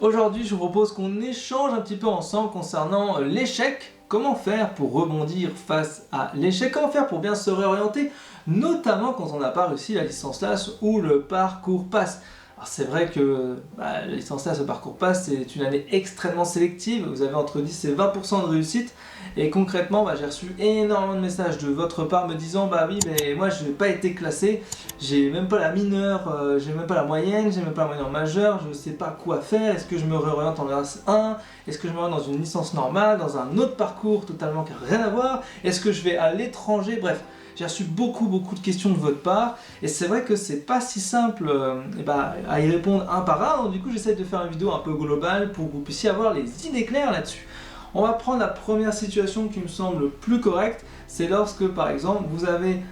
Aujourd'hui, je vous propose qu'on échange un petit peu ensemble concernant l'échec. Comment faire pour rebondir face à l'échec? Comment faire pour bien se réorienter, notamment quand on n'a pas réussi la licence LAS ou le parcours PASS. Alors c'est vrai que la licence LAS, le parcours PASS, c'est une année extrêmement sélective. Vous avez entre 10 et 20% de réussite. Et concrètement, j'ai reçu énormément de messages de votre part me disant bah oui, mais moi je n'ai pas été classé, j'ai même pas la mineure, j'ai même pas la moyenne, j'ai même pas la moyenne en majeur, je ne sais pas quoi faire, est-ce que je me réoriente en classe 1, est-ce que je me réoriente dans une licence normale, dans un autre parcours totalement qui n'a rien à voir, est-ce que je vais à l'étranger, bref. J'ai reçu beaucoup de questions de votre part et c'est vrai que c'est pas si simple à y répondre un par un, donc du coup j'essaie de faire une vidéo un peu globale pour que vous puissiez avoir les idées claires là-dessus. On va prendre la première situation qui me semble plus correcte, c'est lorsque par exemple vous avez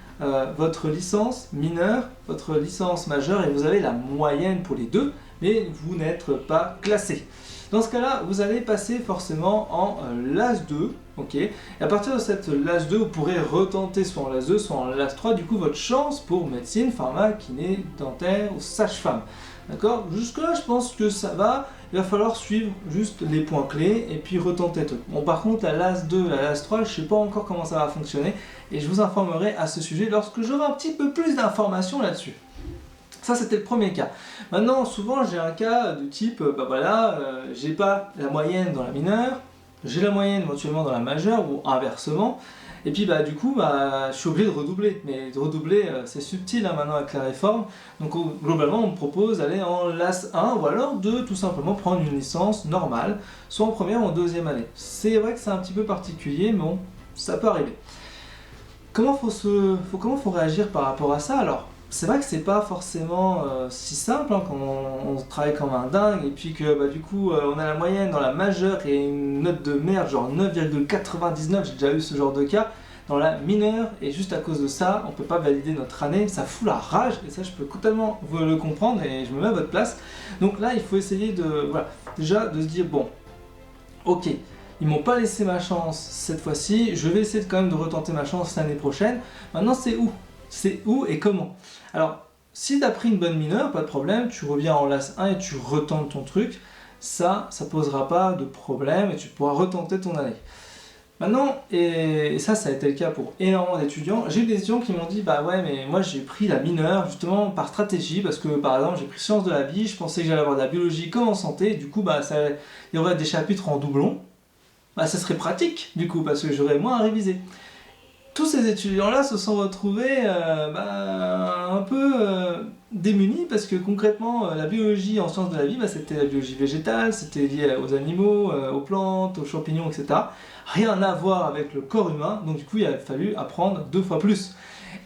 votre licence mineure, votre licence majeure et vous avez la moyenne pour les deux, mais vous n'êtes pas classé. Dans ce cas-là, vous allez passer forcément en LAS 2, ok. Et à partir de cette LAS 2, vous pourrez retenter soit en LAS 2, soit en LAS 3, du coup votre chance pour médecine, pharma, kiné, dentaire ou sage-femme. D'accord? Jusque là, je pense que ça va. Il va falloir suivre juste les points clés et puis retenter tout. Bon, par contre, la LAS 2, la LAS 3, je ne sais pas encore comment ça va fonctionner et je vous informerai à ce sujet lorsque j'aurai un petit peu plus d'informations là-dessus. Ça, c'était le premier cas. Maintenant, souvent, j'ai un cas du type, j'ai pas la moyenne dans la mineure, j'ai la moyenne éventuellement dans la majeure ou inversement. Et puis du coup, je suis obligé de redoubler. Mais de redoubler, c'est subtil maintenant avec la réforme. Donc globalement, on me propose d'aller en LAS 1 ou alors de tout simplement prendre une licence normale, soit en première ou en deuxième année. C'est vrai que c'est un petit peu particulier, mais bon, ça peut arriver. Comment faut réagir par rapport à ça? Alors, c'est vrai que c'est pas forcément si simple quand on travaille comme un dingue et puis que du coup on a la moyenne dans la majeure et une note de merde genre 9,99, j'ai déjà eu ce genre de cas dans la mineure et juste à cause de ça on peut pas valider notre année, ça fout la rage et ça je peux totalement vous le comprendre et je me mets à votre place. Donc là il faut essayer déjà de se dire bon, ok, ils m'ont pas laissé ma chance cette fois-ci, je vais essayer quand même de retenter ma chance l'année prochaine. Maintenant c'est où? C'est où et comment? Alors, si tu as pris une bonne mineure, pas de problème, tu reviens en LAS 1 et tu retentes ton truc, ça posera pas de problème et tu pourras retenter ton année. Maintenant, et ça a été le cas pour énormément d'étudiants, j'ai eu des étudiants qui m'ont dit bah ouais mais moi j'ai pris la mineure justement par stratégie parce que par exemple j'ai pris sciences de la vie, je pensais que j'allais avoir de la biologie comme en santé, du coup il y aurait des chapitres en doublon, ça serait pratique du coup parce que j'aurais moins à réviser. Tous ces étudiants-là se sont retrouvés un peu démunis parce que concrètement la biologie en sciences de la vie c'était la biologie végétale, c'était lié aux animaux, aux plantes, aux champignons, etc. Rien à voir avec le corps humain, donc du coup il a fallu apprendre 2 fois plus.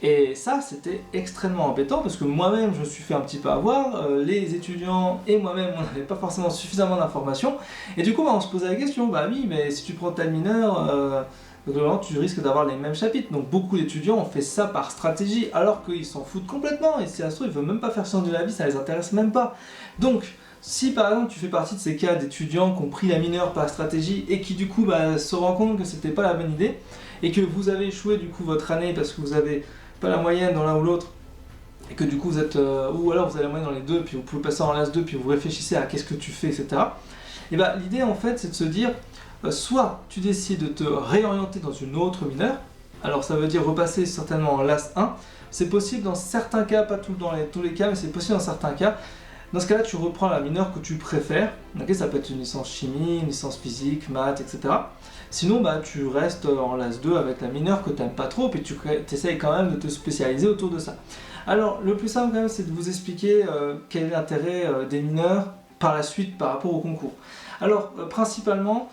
Et ça c'était extrêmement embêtant parce que moi-même je me suis fait un petit peu avoir, les étudiants et moi-même on n'avait pas forcément suffisamment d'informations et du coup on se posait la question, bah oui mais si tu prends ta mineure, donc tu risques d'avoir les mêmes chapitres. Donc beaucoup d'étudiants ont fait ça par stratégie alors qu'ils s'en foutent complètement et si ça se trouve ils ne veulent même pas faire sciences de la vie, ça les intéresse même pas. Donc si par exemple tu fais partie de ces cas d'étudiants qui ont pris la mineure par stratégie et qui du coup se rendent compte que c'était pas la bonne idée et que vous avez échoué du coup votre année parce que vous avez pas la moyenne dans l'un ou l'autre et que du coup vous êtes ou alors vous avez la moyenne dans les deux puis vous pouvez passer en LAS 2 puis vous réfléchissez à qu'est-ce que tu fais, etc. Et l'idée en fait c'est de se dire soit tu décides de te réorienter dans une autre mineure, alors ça veut dire repasser certainement en LAS 1, c'est possible dans certains cas, pas dans tous les cas, mais c'est possible dans certains cas. Dans ce cas-là, tu reprends la mineure que tu préfères, okay, ça peut être une licence chimie, une licence physique, maths, etc. Sinon, tu restes en LAS 2 avec la mineure que tu n'aimes pas trop, puis tu essayes quand même de te spécialiser autour de ça. Alors, le plus simple quand même, c'est de vous expliquer quel est l'intérêt des mineurs par la suite par rapport au concours. Alors, principalement,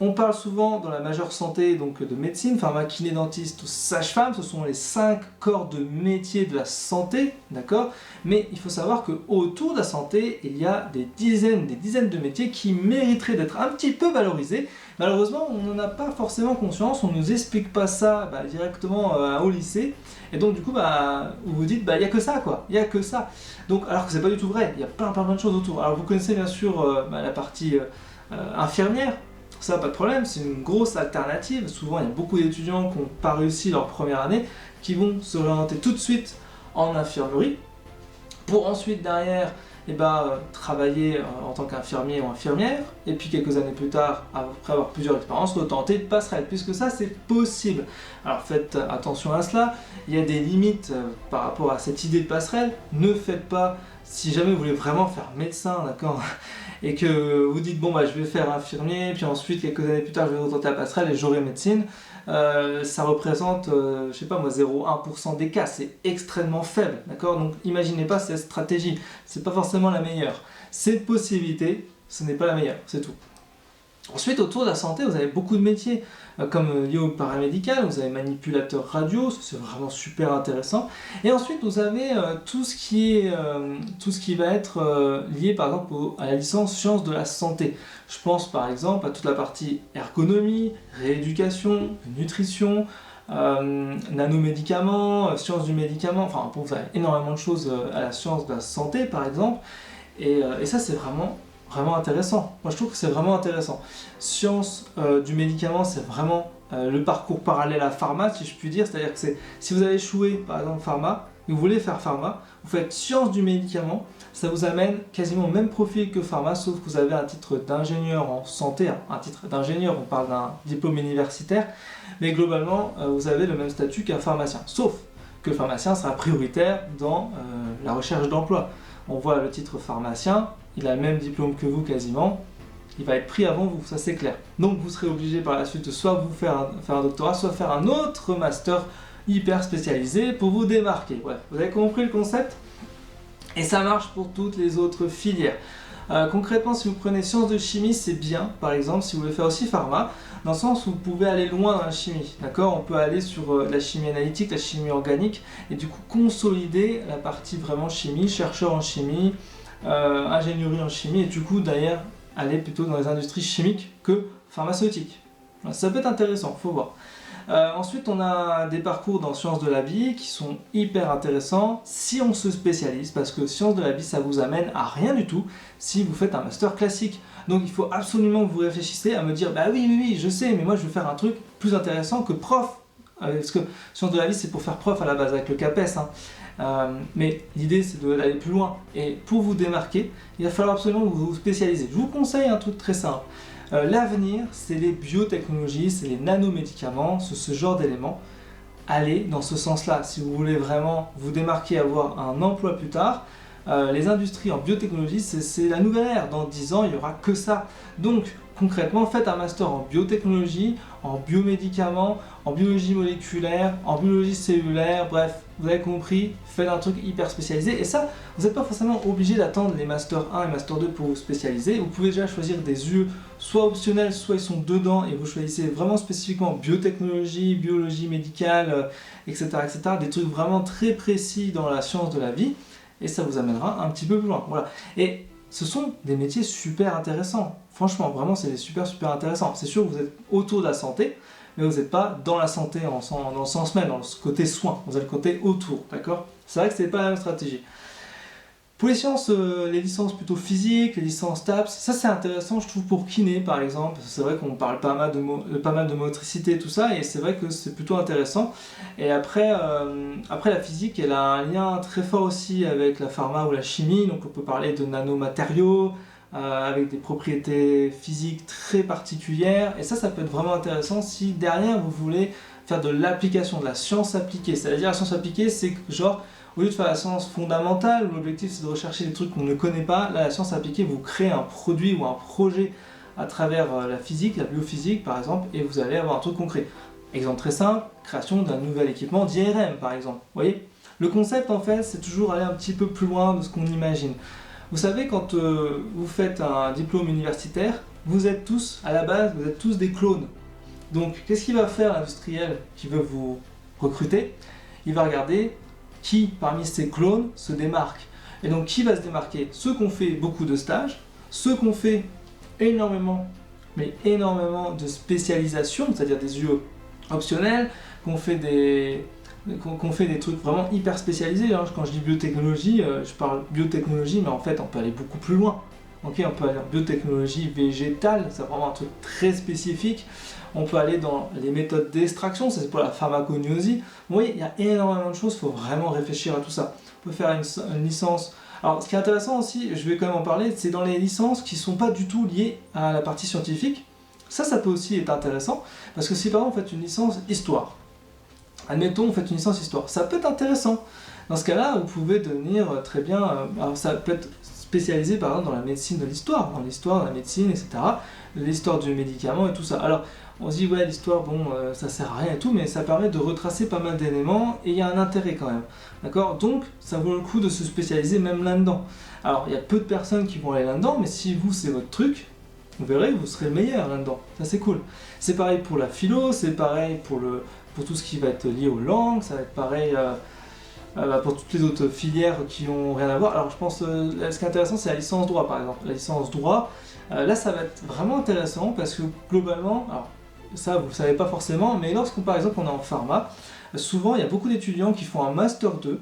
on parle souvent dans la majeure santé donc de médecine, pharma, kiné, dentiste ou sage-femme, ce sont les 5 corps de métier de la santé, d'accord? Mais il faut savoir qu'autour de la santé, il y a des dizaines de métiers qui mériteraient d'être un petit peu valorisés. Malheureusement, on n'en a pas forcément conscience, on ne nous explique pas ça directement au lycée. Et donc du coup, vous vous dites, il n'y a que ça quoi, il n'y a que ça. Donc, alors que c'est pas du tout vrai, il y a plein de choses autour. Alors vous connaissez bien sûr la partie infirmière. Ça, pas de problème, c'est une grosse alternative. Souvent, il y a beaucoup d'étudiants qui n'ont pas réussi leur première année, qui vont se réorienter tout de suite en infirmerie, pour ensuite derrière travailler en tant qu'infirmier ou infirmière, et puis quelques années plus tard, après avoir plusieurs expériences, retenter de passerelle, puisque ça c'est possible. Alors faites attention à cela, il y a des limites par rapport à cette idée de passerelle, ne faites pas, si jamais vous voulez vraiment faire médecin, d'accord, et que vous dites bon bah je vais faire infirmier, puis ensuite quelques années plus tard je vais retenter la passerelle et j'aurai médecine, ça représente, je sais pas moi, 0,1% des cas, c'est extrêmement faible, d'accord? Donc imaginez pas cette stratégie, c'est pas forcément la meilleure. Cette possibilité, ce n'est pas la meilleure, c'est tout. Ensuite, autour de la santé, vous avez beaucoup de métiers, comme lié au paramédical, vous avez manipulateur radio, c'est vraiment super intéressant. Et ensuite, vous avez tout ce qui va être lié par exemple à la licence sciences de la santé. Je pense par exemple à toute la partie ergonomie, rééducation, nutrition, nanomédicaments, sciences du médicament, enfin bon, vous avez énormément de choses à la science de la santé par exemple. Et ça, c'est vraiment intéressant. Moi, je trouve que c'est vraiment intéressant. Sciences du médicament, c'est vraiment le parcours parallèle à pharma, si je puis dire. C'est-à-dire que si vous avez échoué, par exemple, pharma, et vous voulez faire pharma, vous faites sciences du médicament, ça vous amène quasiment au même profil que pharma, sauf que vous avez un titre d'ingénieur en santé. Un titre d'ingénieur, on parle d'un diplôme universitaire, mais globalement, vous avez le même statut qu'un pharmacien. Sauf que le pharmacien sera prioritaire dans la recherche d'emploi. On voit le titre pharmacien, il a le même diplôme que vous quasiment, il va être pris avant vous, ça c'est clair. Donc vous serez obligé par la suite de soit vous faire un doctorat, soit faire un autre master hyper spécialisé pour vous démarquer. Bref, vous avez compris le concept? Et ça marche pour toutes les autres filières. Concrètement, si vous prenez sciences de chimie, c'est bien, par exemple, si vous voulez faire aussi pharma, dans le sens où vous pouvez aller loin dans la chimie, d'accord? On peut aller sur la chimie analytique, la chimie organique, et du coup consolider la partie vraiment chimie, chercheur en chimie, ingénierie en chimie, et du coup d'ailleurs aller plutôt dans les industries chimiques que pharmaceutiques. Ça peut être intéressant, faut voir. Ensuite, on a des parcours dans sciences de la vie qui sont hyper intéressants si on se spécialise, parce que sciences de la vie, ça vous amène à rien du tout si vous faites un master classique. Donc il faut absolument que vous réfléchissiez à me dire, bah oui, je sais, mais moi je veux faire un truc plus intéressant que prof. Parce que sciences de la vie, c'est pour faire prof à la base avec le CAPES. Mais l'idée, c'est d'aller plus loin. Et pour vous démarquer, il va falloir absolument que vous vous spécialisez. Je vous conseille un truc très simple. L'avenir, c'est les biotechnologies, c'est les nanomédicaments, ce genre d'éléments. Allez dans ce sens-là. Si vous voulez vraiment vous démarquer, avoir un emploi plus tard, les industries en biotechnologie, c'est la nouvelle ère. Dans 10 ans, il n'y aura que ça. Donc, concrètement, faites un master en biotechnologie, en biomédicaments, en biologie moléculaire, en biologie cellulaire, bref, vous avez compris, faites un truc hyper spécialisé. Et ça, vous n'êtes pas forcément obligé d'attendre les Master 1 et Master 2 pour vous spécialiser. Vous pouvez déjà choisir des UE, soit optionnels, soit ils sont dedans, et vous choisissez vraiment spécifiquement biotechnologie, biologie médicale, etc., etc. Des trucs vraiment très précis dans la science de la vie, et ça vous amènera un petit peu plus loin. Voilà. Et ce sont des métiers super intéressants. Franchement, vraiment, c'est des super intéressants. C'est sûr que vous êtes autour de la santé, mais vous n'êtes pas dans la santé dans le sens même, dans le côté soin. Vous avez le côté autour, d'accord? C'est vrai que c'est pas la même stratégie. Pour les sciences, les licences plutôt physiques, les licences TAPS, ça c'est intéressant, je trouve, pour kiné par exemple. C'est vrai qu'on parle pas mal de motricité, tout ça, et c'est vrai que c'est plutôt intéressant. Et après la physique, elle a un lien très fort aussi avec la pharma ou la chimie, donc on peut parler de nanomatériaux, avec des propriétés physiques très particulières, et ça peut être vraiment intéressant si derrière vous voulez faire de l'application, de la science appliquée. C'est-à-dire la science appliquée, c'est que genre, au lieu de faire la science fondamentale, où l'objectif c'est de rechercher des trucs qu'on ne connaît pas, là la science appliquée, vous créez un produit ou un projet à travers la physique, la biophysique par exemple, et vous allez avoir un truc concret. Exemple très simple, création d'un nouvel équipement d'IRM par exemple. Vous voyez? Le concept en fait, c'est toujours aller un petit peu plus loin de ce qu'on imagine. Vous savez, quand vous faites un diplôme universitaire, vous êtes tous, à la base, vous êtes tous des clones. Donc, qu'est-ce qu'il va faire l'industriel qui veut vous recruter? Il va regarder qui, parmi ces clones, se démarque. Et donc, qui va se démarquer? Ceux qui ont fait beaucoup de stages, ceux qui ont fait énormément de spécialisation, c'est-à-dire des UE optionnels, qui ont fait des trucs vraiment hyper spécialisés. Quand je dis biotechnologie, je parle biotechnologie, mais en fait, on peut aller beaucoup plus loin. Okay, on peut aller en biotechnologie végétale, c'est vraiment un truc très spécifique. On peut aller dans les méthodes d'extraction, c'est pour la pharmacognosie. Vous voyez, il y a énormément de choses, il faut vraiment réfléchir à tout ça. On peut faire une licence Alors, ce qui est intéressant aussi, je vais quand même en parler, c'est dans les licences qui ne sont pas du tout liées à la partie scientifique. Ça peut aussi être intéressant, parce que si par exemple vous faites une licence histoire, admettons vous faites une licence histoire, ça peut être intéressant. Dans ce cas-là, vous pouvez devenir très bien, alors ça peut être spécialisé par exemple dans la médecine de l'histoire, dans l'histoire de la médecine, etc., l'histoire du médicament et tout ça. Alors, on se dit, ouais, l'histoire, bon, ça sert à rien et tout, mais ça permet de retracer pas mal d'éléments et il y a un intérêt quand même. D'accord? Donc, ça vaut le coup de se spécialiser même là-dedans. Alors, il y a peu de personnes qui vont aller là-dedans, mais si vous, c'est votre truc, vous verrez que vous serez meilleur là-dedans. Ça, c'est cool. C'est pareil pour la philo, c'est pareil pour tout ce qui va être lié aux langues, ça va être pareil pour toutes les autres filières qui n'ont rien à voir. Alors, je pense, ce qui est intéressant, c'est la licence droit, par exemple. La licence droit, là, ça va être vraiment intéressant parce que globalement, alors, ça vous ne le savez pas forcément, mais lorsqu'on par exemple on est en pharma, souvent il y a beaucoup d'étudiants qui font un master 2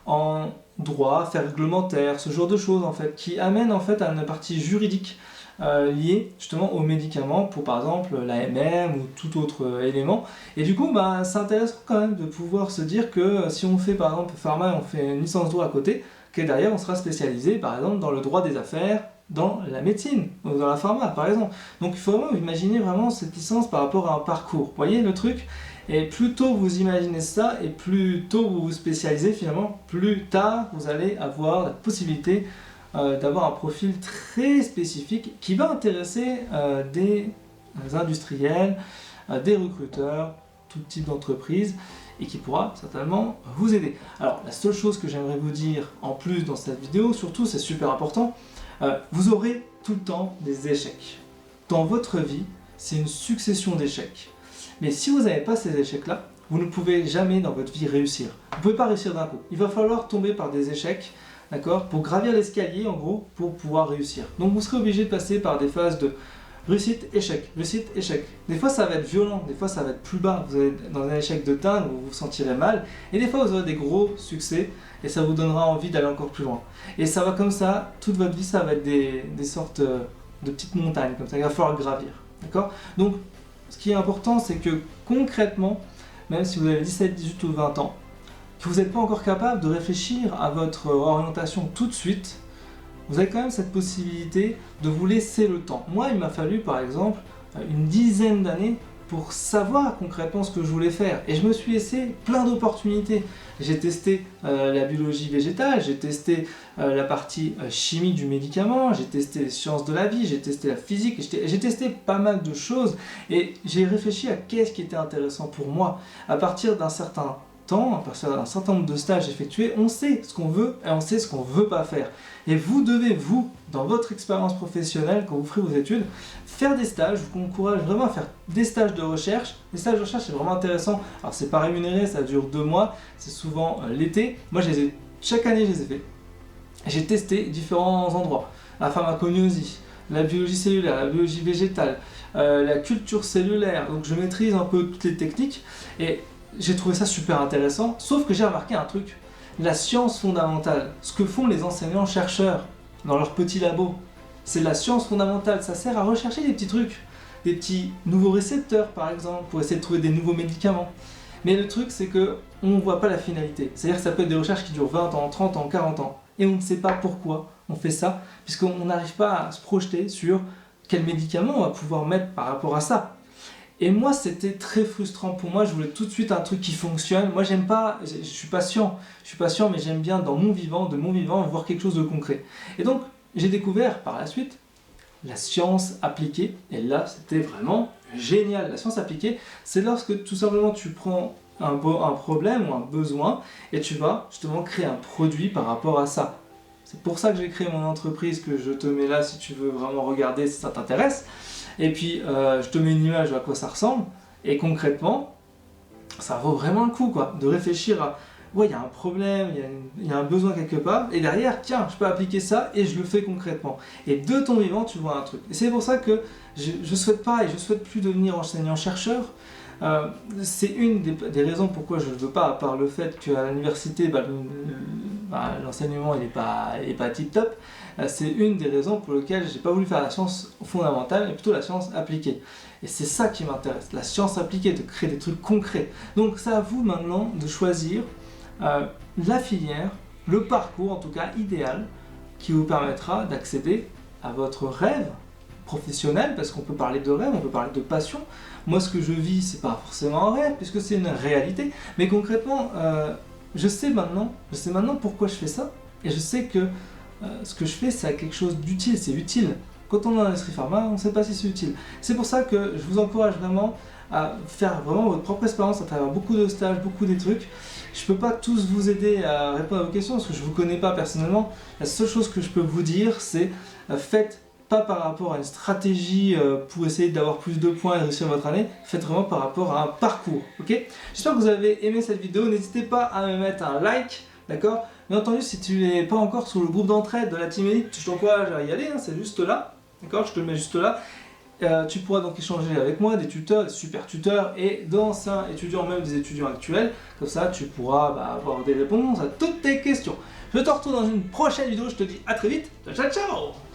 en droit, affaires réglementaires, ce genre de choses en fait, qui amènent en fait à une partie juridique liée justement aux médicaments pour par exemple l'AMM ou tout autre élément. Et du coup c'est intéressant quand même de pouvoir se dire que si on fait par exemple pharma et on fait une licence droit à côté, que derrière on sera spécialisé par exemple dans le droit des affaires, dans la médecine, ou dans la pharma par exemple. Donc il faut vraiment imaginer vraiment cette licence par rapport à un parcours. Vous voyez le truc? Et plus tôt vous imaginez ça, et plus tôt vous vous spécialisez finalement, plus tard vous allez avoir la possibilité d'avoir un profil très spécifique qui va intéresser des industriels, des recruteurs, tout type d'entreprise, et qui pourra certainement vous aider. Alors la seule chose que j'aimerais vous dire en plus dans cette vidéo, surtout c'est super important, vous aurez tout le temps des échecs. Dans votre vie, c'est une succession d'échecs. Mais si vous n'avez pas ces échecs-là, vous ne pouvez jamais dans votre vie réussir. Vous ne pouvez pas réussir d'un coup. Il va falloir tomber par des échecs, d'accord, pour gravir l'escalier en gros, pour pouvoir réussir. Donc vous serez obligé de passer par des phases de réussite, échec, réussite, échec. Des fois ça va être violent, des fois ça va être plus bas. Vous allez dans un échec de dingue, vous vous sentirez mal. Et des fois vous aurez des gros succès et ça vous donnera envie d'aller encore plus loin. Et ça va comme ça, toute votre vie ça va être des sortes de petites montagnes comme ça, il va falloir gravir. D'accord? Donc ce qui est important c'est que concrètement, même si vous avez 17, 18 ou 20 ans, que vous n'êtes pas encore capable de réfléchir à votre orientation tout de suite, vous avez quand même cette possibilité de vous laisser le temps. Moi, il m'a fallu par exemple une dizaine d'années pour savoir concrètement ce que je voulais faire. Et je me suis laissé plein d'opportunités. J'ai testé la biologie végétale, j'ai testé la partie chimie du médicament, j'ai testé les sciences de la vie, j'ai testé la physique, j'ai testé pas mal de choses et j'ai réfléchi à qu'est-ce qui était intéressant pour moi. À partir d'un certain temps, à partir d'un certain nombre de stages effectués, on sait ce qu'on veut et on sait ce qu'on ne veut pas faire. Et vous devez, vous, dans votre expérience professionnelle, quand vous ferez vos études, faire des stages. Je vous encourage vraiment à faire des stages de recherche. Les stages de recherche, c'est vraiment intéressant. Alors, c'est pas rémunéré, ça dure 2 mois, c'est souvent l'été. Moi, chaque année, je les ai fait. J'ai testé différents endroits. La pharmacognosie, la biologie cellulaire, la biologie végétale, la culture cellulaire. Donc, je maîtrise un peu toutes les techniques. Et j'ai trouvé ça super intéressant, sauf que j'ai remarqué un truc, la science fondamentale, ce que font les enseignants-chercheurs dans leur petit labo, c'est la science fondamentale, ça sert à rechercher des petits trucs, des petits nouveaux récepteurs par exemple, pour essayer de trouver des nouveaux médicaments. Mais le truc c'est que on ne voit pas la finalité, c'est-à-dire que ça peut être des recherches qui durent 20 ans, 30 ans, 40 ans, et on ne sait pas pourquoi on fait ça, puisqu'on n'arrive pas à se projeter sur quel médicament on va pouvoir mettre par rapport à ça. Et moi, c'était très frustrant pour moi. Je voulais tout de suite un truc qui fonctionne. Moi, j'aime pas, je suis patient, mais j'aime bien dans mon vivant, voir quelque chose de concret. Et donc, j'ai découvert par la suite la science appliquée. Et là, c'était vraiment génial. La science appliquée, c'est lorsque tout simplement tu prends un problème ou un besoin et tu vas justement créer un produit par rapport à ça. C'est pour ça que j'ai créé mon entreprise, que je te mets là si tu veux vraiment regarder si ça t'intéresse. Et puis je te mets une image à quoi ça ressemble, et concrètement, ça vaut vraiment le coup quoi, de réfléchir à ouais, il y a un problème, il y a un besoin quelque part, et derrière, tiens, je peux appliquer ça et je le fais concrètement. Et de ton vivant, tu vois un truc. Et c'est pour ça que je souhaite pas et je souhaite plus devenir enseignant-chercheur. C'est une des raisons pourquoi je ne veux pas, à part le fait qu'à l'université, l'enseignement il est pas tip top. C'est une des raisons pour lesquelles j'ai pas voulu faire la science fondamentale, mais plutôt la science appliquée. Et c'est ça qui m'intéresse, la science appliquée, de créer des trucs concrets. Donc c'est à vous maintenant de choisir la filière, le parcours en tout cas idéal, qui vous permettra d'accéder à votre rêve professionnel, parce qu'on peut parler de rêve, on peut parler de passion. Moi, ce que je vis, c'est pas forcément un rêve, puisque c'est une réalité, mais concrètement, je sais maintenant pourquoi je fais ça, et je sais que ce que je fais, c'est quelque chose d'utile, c'est utile. Quand on est dans l'industrie pharma, on ne sait pas si c'est utile. C'est pour ça que je vous encourage vraiment à faire vraiment votre propre expérience à travers beaucoup de stages, beaucoup des trucs. Je ne peux pas tous vous aider à répondre à vos questions parce que je ne vous connais pas personnellement. La seule chose que je peux vous dire, c'est faites pas par rapport à une stratégie pour essayer d'avoir plus de points et réussir votre année, faites vraiment par rapport à un parcours, ok? J'espère que vous avez aimé cette vidéo, n'hésitez pas à me mettre un like, d'accord? Bien entendu, si tu n'es pas encore sur le groupe d'entraide de la Team Elite, je t'encourage à y aller, hein, c'est juste là, d'accord? Je te le mets juste là. Tu pourras donc échanger avec moi, des tuteurs, des super tuteurs et d'anciens étudiants, même des étudiants actuels. Comme ça, tu pourras avoir des réponses à toutes tes questions. Je te retrouve dans une prochaine vidéo, je te dis à très vite, ciao ciao!